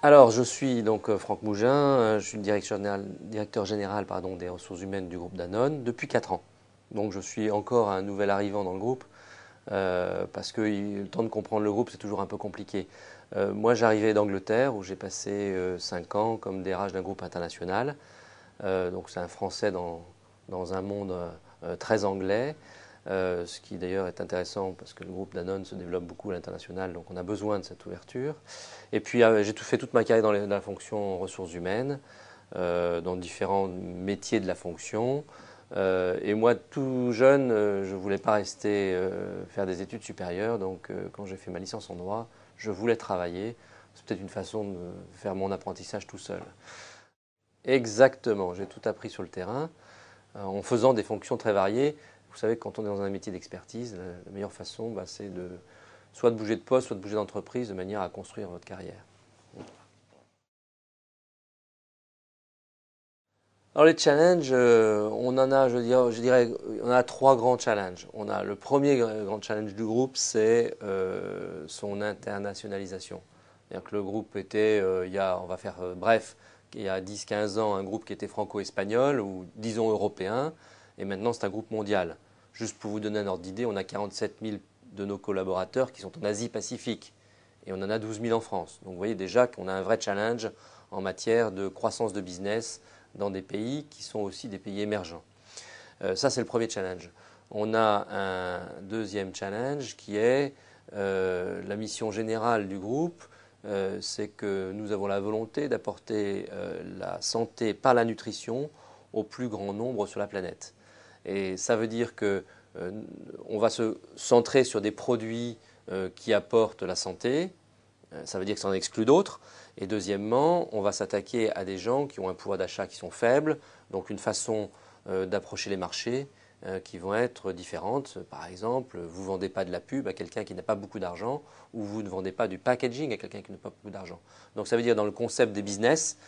Alors, je suis donc Franck Mougin, je suis le directeur général des ressources humaines du groupe Danone depuis 4 ans. Donc, je suis encore un nouvel arrivant dans le groupe parce que le temps de comprendre le groupe, c'est toujours un peu compliqué. Moi, j'arrivais d'Angleterre où j'ai passé 5 ans comme DRH d'un groupe international. Donc, c'est un Français dans un monde très anglais. Ce qui d'ailleurs est intéressant parce que le groupe Danone se développe beaucoup à l'international, donc on a besoin de cette ouverture. Et puis j'ai fait toute ma carrière dans la fonction ressources humaines, dans différents métiers de la fonction. Et moi, tout jeune, je ne voulais pas rester faire des études supérieures, donc quand j'ai fait ma licence en droit, je voulais travailler. C'est peut-être une façon de faire mon apprentissage tout seul. Exactement, j'ai tout appris sur le terrain en faisant des fonctions très variées. Vous savez, quand on est dans un métier d'expertise, la meilleure façon, c'est soit de bouger de poste, soit de bouger d'entreprise de manière à construire votre carrière. Alors les challenges, on en a, je dirais, on a 3 grands challenges. On a le premier grand challenge du groupe, c'est son internationalisation. C'est-à-dire que le groupe était, on va faire bref, il y a 10-15 ans, un groupe qui était franco-espagnol ou disons européen, et maintenant c'est un groupe mondial. Juste pour vous donner un ordre d'idée, on a 47 000 de nos collaborateurs qui sont en Asie-Pacifique et on en a 12 000 en France. Donc vous voyez déjà qu'on a un vrai challenge en matière de croissance de business dans des pays qui sont aussi des pays émergents. Ça, c'est le premier challenge. On a un deuxième challenge qui est la mission générale du groupe. C'est que nous avons la volonté d'apporter la santé par la nutrition au plus grand nombre sur la planète. Et ça veut dire que on va se centrer sur des produits qui apportent la santé. Ça veut dire que ça en exclut d'autres. Et deuxièmement, on va s'attaquer à des gens qui ont un pouvoir d'achat qui sont faibles, donc une façon d'approcher les marchés qui vont être différentes. Par exemple, vous ne vendez pas de la pub à quelqu'un qui n'a pas beaucoup d'argent ou vous ne vendez pas du packaging à quelqu'un qui n'a pas beaucoup d'argent. Donc ça veut dire dans le concept des business,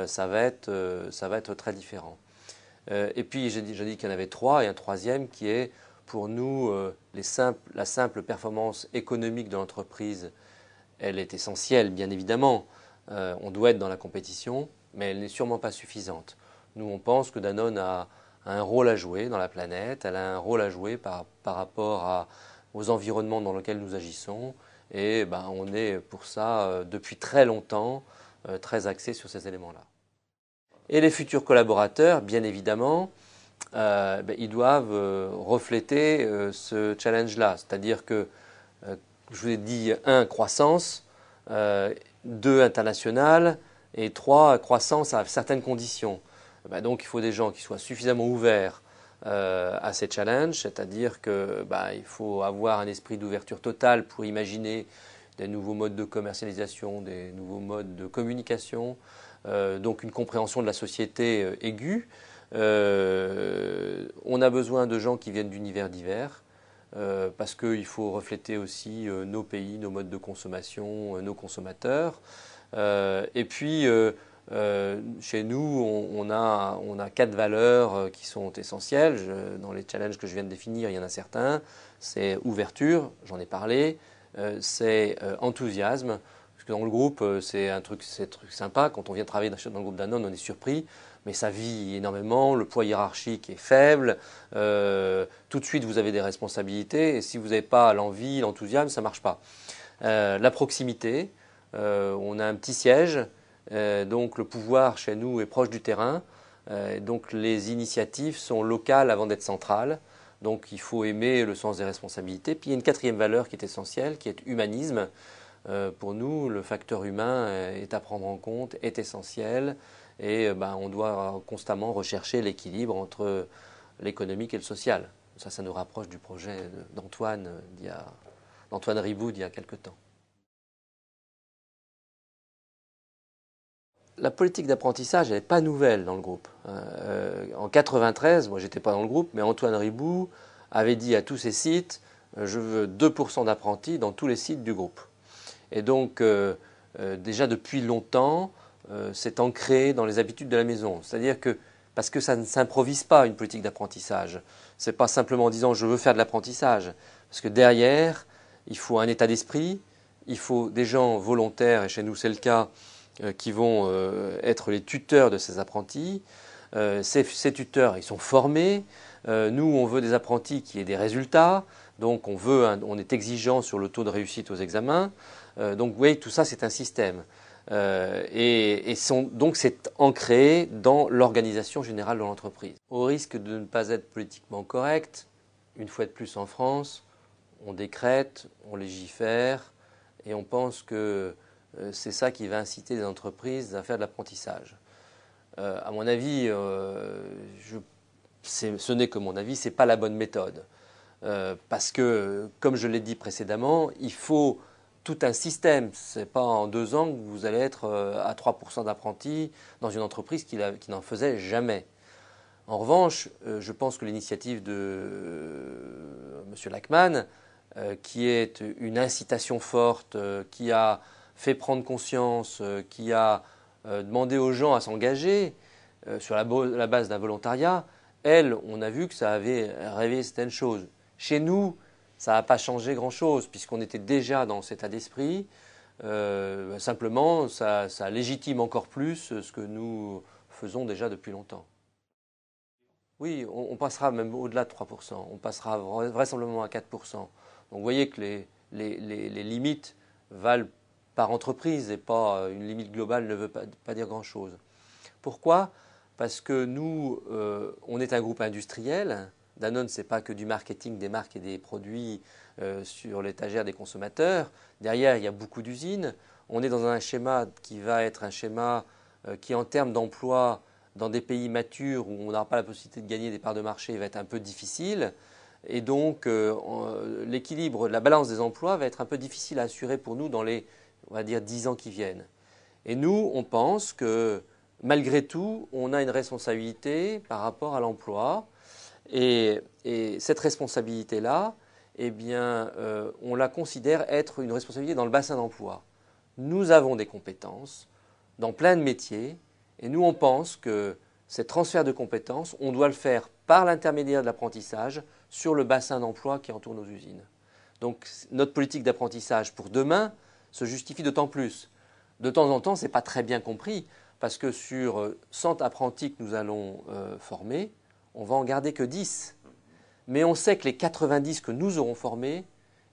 ça va être très différent. Et puis j'ai dit qu'il y en avait 3 et un troisième qui est pour nous la simple performance économique de l'entreprise. Elle est essentielle, bien évidemment. On doit être dans la compétition, mais elle n'est sûrement pas suffisante. Nous, on pense que Danone a un rôle à jouer dans la planète, elle a un rôle à jouer par rapport aux environnements dans lesquels nous agissons. Et on est pour ça, depuis très longtemps, très axé sur ces éléments-là. Et les futurs collaborateurs, bien évidemment, ils doivent refléter ce challenge-là. C'est-à-dire que je vous ai dit 1, croissance, 2, international, et 3, croissance à certaines conditions. Donc il faut des gens qui soient suffisamment ouverts à ces challenges, c'est-à-dire qu'il faut avoir un esprit d'ouverture totale pour imaginer des nouveaux modes de commercialisation, des nouveaux modes de communication, donc une compréhension de la société aiguë. On a besoin de gens qui viennent d'univers divers. Parce qu'il faut refléter aussi nos pays, nos modes de consommation, nos consommateurs. Et puis, chez nous, on a 4 valeurs qui sont essentielles. Dans les challenges que je viens de définir, il y en a certains. C'est ouverture, j'en ai parlé. C'est enthousiasme. Parce que dans le groupe, c'est un truc sympa. Quand on vient travailler dans le groupe Danone, on est surpris. Mais ça vit énormément, le poids hiérarchique est faible, tout de suite vous avez des responsabilités et si vous n'avez pas l'envie, l'enthousiasme, ça ne marche pas. La proximité, on a un petit siège, donc le pouvoir chez nous est proche du terrain, donc les initiatives sont locales avant d'être centrales, donc il faut aimer le sens des responsabilités. Puis il y a une 4e valeur qui est essentielle, qui est humanisme. Pour nous, le facteur humain est à prendre en compte, est essentiel. Et on doit constamment rechercher l'équilibre entre l'économique et le social. Ça nous rapproche du projet d'Antoine Riboud il y a quelque temps. La politique d'apprentissage, elle n'est pas nouvelle dans le groupe. En 93, moi j'étais pas dans le groupe, mais Antoine Riboud avait dit à tous ses sites, je veux 2% d'apprentis dans tous les sites du groupe. Et donc déjà depuis longtemps, c'est ancré dans les habitudes de la maison. C'est-à-dire que, parce que ça ne s'improvise pas une politique d'apprentissage. Ce n'est pas simplement en disant je veux faire de l'apprentissage. Parce que derrière, il faut un état d'esprit, il faut des gens volontaires, et chez nous c'est le cas, qui vont être les tuteurs de ces apprentis. Ces tuteurs, ils sont formés. Nous, on veut des apprentis qui aient des résultats. Donc, on est exigeant sur le taux de réussite aux examens. Donc, vous voyez, tout ça, c'est un système. Donc, c'est ancré dans l'organisation générale de l'entreprise. Au risque de ne pas être politiquement correct, une fois de plus en France, on décrète, on légifère et on pense que c'est ça qui va inciter les entreprises à faire de l'apprentissage. À mon avis, ce n'est que mon avis, ce n'est pas la bonne méthode. Parce que, comme je l'ai dit précédemment, il faut tout un système. Ce n'est pas en 2 ans que vous allez être à 3% d'apprentis dans une entreprise qui n'en faisait jamais. En revanche, je pense que l'initiative de M. Lachmann, qui est une incitation forte, qui a fait prendre conscience, qui a demandé aux gens à s'engager sur la base d'un volontariat, on a vu que ça avait réveillé certaines choses. Chez nous, ça n'a pas changé grand-chose puisqu'on était déjà dans cet état d'esprit. Simplement, ça légitime encore plus ce que nous faisons déjà depuis longtemps. Oui, on passera même au-delà de 3%. On passera vraisemblablement à 4%. Donc vous voyez que les limites valent par entreprise et pas une limite globale ne veut pas dire grand-chose. Pourquoi? Parce que nous, on est un groupe industriel. Danone, ce n'est pas que du marketing des marques et des produits sur l'étagère des consommateurs. Derrière, il y a beaucoup d'usines. On est dans un schéma qui va être un schéma qui, en termes d'emploi, dans des pays matures où on n'aura pas la possibilité de gagner des parts de marché, va être un peu difficile. Et donc, l'équilibre, la balance des emplois va être un peu difficile à assurer pour nous dans les, on va dire, 10 ans qui viennent. Et nous, on pense que, malgré tout, on a une responsabilité par rapport à l'emploi. Et cette responsabilité-là, eh bien, on la considère être une responsabilité dans le bassin d'emploi. Nous avons des compétences dans plein de métiers et nous, on pense que ces transferts de compétences, on doit le faire par l'intermédiaire de l'apprentissage sur le bassin d'emploi qui entoure nos usines. Donc, notre politique d'apprentissage pour demain se justifie d'autant plus. De temps en temps, ce n'est pas très bien compris parce que sur 100 apprentis que nous allons former, on va en garder que 10. Mais on sait que les 90 que nous aurons formés,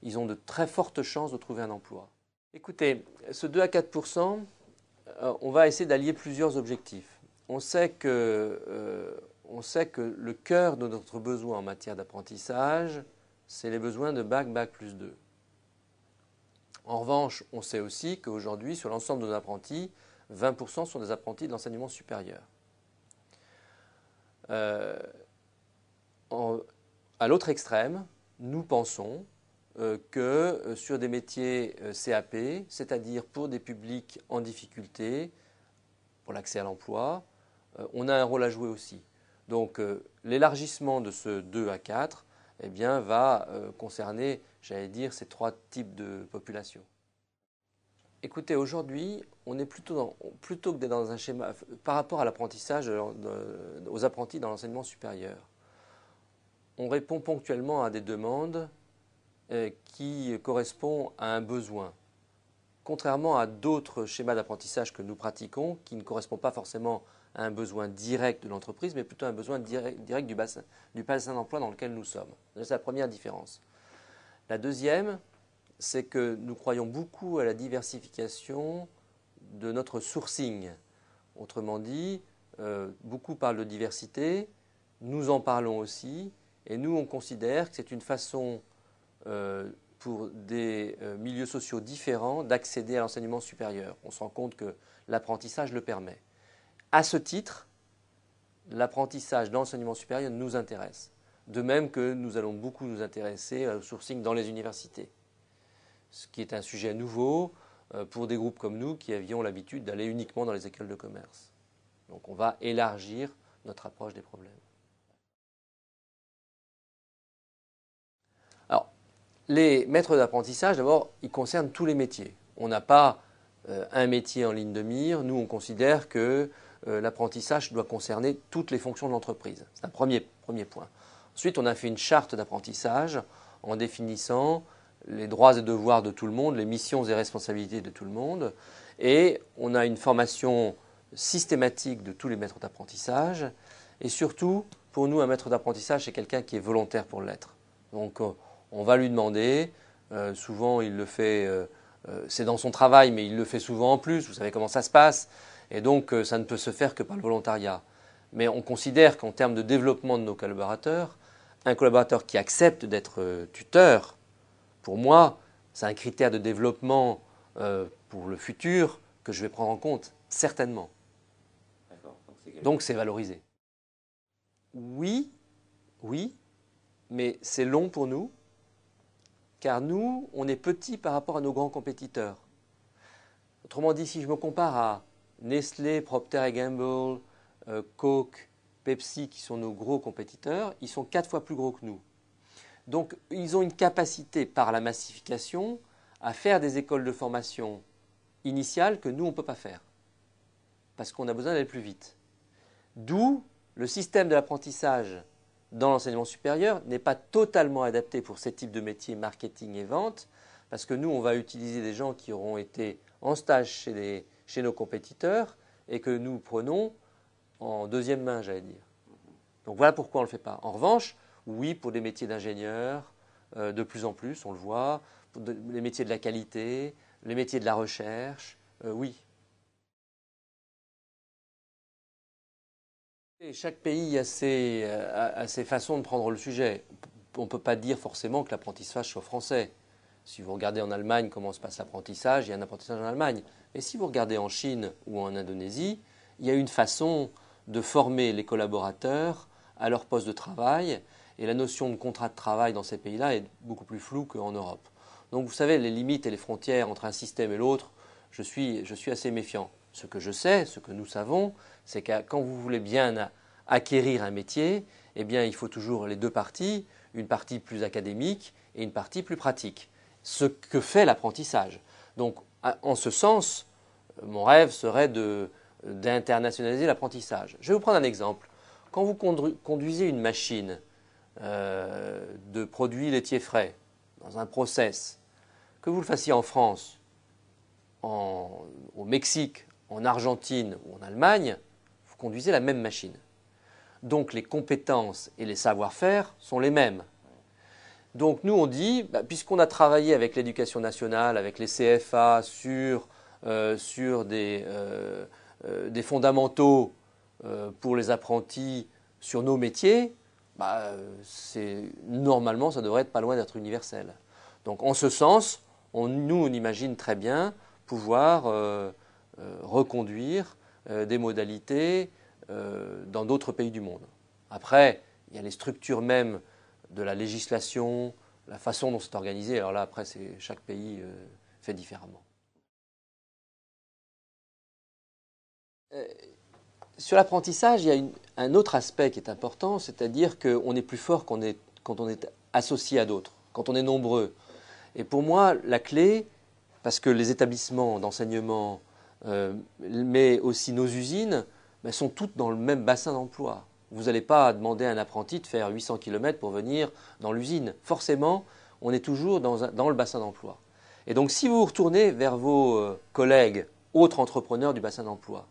ils ont de très fortes chances de trouver un emploi. Écoutez, ce 2 à 4%, on va essayer d'allier plusieurs objectifs. On sait que le cœur de notre besoin en matière d'apprentissage, c'est les besoins de bac, bac plus 2. En revanche, on sait aussi qu'aujourd'hui, sur l'ensemble de nos apprentis, 20% sont des apprentis de l'enseignement supérieur. À l'autre extrême, nous pensons que sur des métiers CAP, c'est-à-dire pour des publics en difficulté, pour l'accès à l'emploi, on a un rôle à jouer aussi. Donc l'élargissement de ce 2 à 4 eh bien, va concerner, j'allais dire, ces 3 types de populations. Écoutez, aujourd'hui, on est plutôt que d'être dans un schéma par rapport à l'apprentissage aux apprentis dans l'enseignement supérieur. On répond ponctuellement à des demandes qui correspondent à un besoin. Contrairement à d'autres schémas d'apprentissage que nous pratiquons, qui ne correspondent pas forcément à un besoin direct de l'entreprise, mais plutôt à un besoin direct du bassin d'emploi dans lequel nous sommes. C'est la première différence. La deuxième, c'est que nous croyons beaucoup à la diversification de notre sourcing. Autrement dit, beaucoup parlent de diversité, nous en parlons aussi, et nous on considère que c'est une façon pour des milieux sociaux différents d'accéder à l'enseignement supérieur. On se rend compte que l'apprentissage le permet. À ce titre, l'apprentissage dans l'enseignement supérieur nous intéresse. De même que nous allons beaucoup nous intéresser au sourcing dans les universités. Ce qui est un sujet nouveau pour des groupes comme nous qui avions l'habitude d'aller uniquement dans les écoles de commerce. Donc on va élargir notre approche des problèmes. Alors, les maîtres d'apprentissage, d'abord, ils concernent tous les métiers. On n'a pas un métier en ligne de mire. Nous, on considère que l'apprentissage doit concerner toutes les fonctions de l'entreprise. C'est un premier point. Ensuite, on a fait une charte d'apprentissage en définissant les droits et devoirs de tout le monde, les missions et responsabilités de tout le monde. Et on a une formation systématique de tous les maîtres d'apprentissage. Et surtout, pour nous, un maître d'apprentissage, c'est quelqu'un qui est volontaire pour l'être. Donc, on va lui demander, souvent il le fait, c'est dans son travail, mais il le fait souvent en plus, vous savez comment ça se passe. Et donc, ça ne peut se faire que par le volontariat. Mais on considère qu'en termes de développement de nos collaborateurs, un collaborateur qui accepte d'être tuteur, pour moi, c'est un critère de développement pour le futur que je vais prendre en compte, certainement. Donc c'est valorisé. Oui, oui, mais c'est long pour nous, car nous, on est petits par rapport à nos grands compétiteurs. Autrement dit, si je me compare à Nestlé, Procter & Gamble, Coke, Pepsi, qui sont nos gros compétiteurs, ils sont 4 fois plus gros que nous. Donc, ils ont une capacité par la massification à faire des écoles de formation initiales que nous, on ne peut pas faire. Parce qu'on a besoin d'aller plus vite. D'où le système de l'apprentissage dans l'enseignement supérieur n'est pas totalement adapté pour ces types de métiers, marketing et vente, parce que nous, on va utiliser des gens qui auront été en stage chez nos compétiteurs et que nous prenons en deuxième main, j'allais dire. Donc voilà pourquoi on ne le fait pas. En revanche, oui, pour des métiers d'ingénieur, de plus en plus, on le voit, pour les métiers de la qualité, les métiers de la recherche, oui. Et chaque pays a ses façons de prendre le sujet. On ne peut pas dire forcément que l'apprentissage soit français. Si vous regardez en Allemagne comment se passe l'apprentissage, il y a un apprentissage en Allemagne. Mais si vous regardez en Chine ou en Indonésie, il y a une façon de former les collaborateurs à leur poste de travail. Et la notion de contrat de travail dans ces pays-là est beaucoup plus floue qu'en Europe. Donc vous savez, les limites et les frontières entre un système et l'autre, je suis assez méfiant. Ce que je sais, ce que nous savons, c'est que quand vous voulez bien acquérir un métier, eh bien, il faut toujours les deux parties, une partie plus académique et une partie plus pratique. Ce que fait l'apprentissage. Donc, en ce sens, mon rêve serait d'internationaliser l'apprentissage. Je vais vous prendre un exemple. Quand vous conduisez une machine de produits laitiers frais dans un process, que vous le fassiez en France, au Mexique, en Argentine ou en Allemagne, vous conduisez la même machine. Donc les compétences et les savoir-faire sont les mêmes. Donc nous on dit, puisqu'on a travaillé avec l'éducation nationale, avec les CFA sur des fondamentaux pour les apprentis sur nos métiers, normalement ça devrait être pas loin d'être universel. Donc en ce sens, nous on imagine très bien pouvoir reconduire des modalités dans d'autres pays du monde. Après, il y a les structures même de la législation, la façon dont c'est organisé. Alors là, après, chaque pays fait différemment. Sur l'apprentissage, il y a un autre aspect qui est important, c'est-à-dire qu'on est plus fort quand on est associé à d'autres, quand on est nombreux. Et pour moi, la clé, parce que les établissements d'enseignement, mais aussi nos usines, sont toutes dans le même bassin d'emploi. Vous n'allez pas demander à un apprenti de faire 800 km pour venir dans l'usine. Forcément, on est toujours dans le bassin d'emploi. Et donc, si vous vous retournez vers vos collègues, autres entrepreneurs du bassin d'emploi,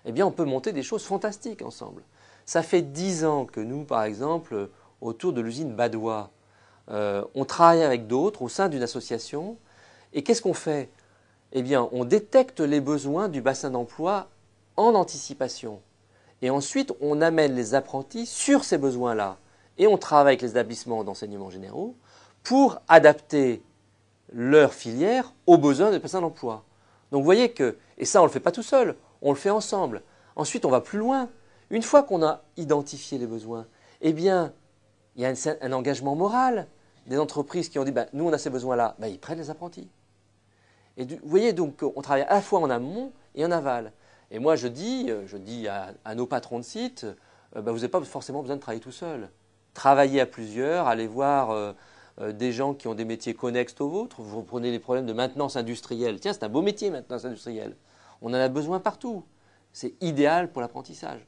eh bien, on peut monter des choses fantastiques ensemble. Ça fait 10 ans que nous, par exemple, autour de l'usine Badois, on travaille avec d'autres au sein d'une association. Et qu'est-ce qu'on fait? Eh bien, on détecte les besoins du bassin d'emploi en anticipation. Et ensuite, on amène les apprentis sur ces besoins-là. Et on travaille avec les établissements d'enseignement généraux pour adapter leur filière aux besoins des bassins d'emploi. Donc vous voyez que, et ça on ne le fait pas tout seul, on le fait ensemble. Ensuite, on va plus loin. Une fois qu'on a identifié les besoins, eh bien, il y a un engagement moral des entreprises qui ont dit nous on a ces besoins-là, ils prennent les apprentis. Et vous voyez, donc on travaille à la fois en amont et en aval. Et moi je dis à nos patrons de site, vous n'avez pas forcément besoin de travailler tout seul. Travaillez à plusieurs, allez voir des gens qui ont des métiers connexes aux vôtres. Vous prenez les problèmes de maintenance industrielle. Tiens, c'est un beau métier, maintenance industrielle. On en a besoin partout. C'est idéal pour l'apprentissage.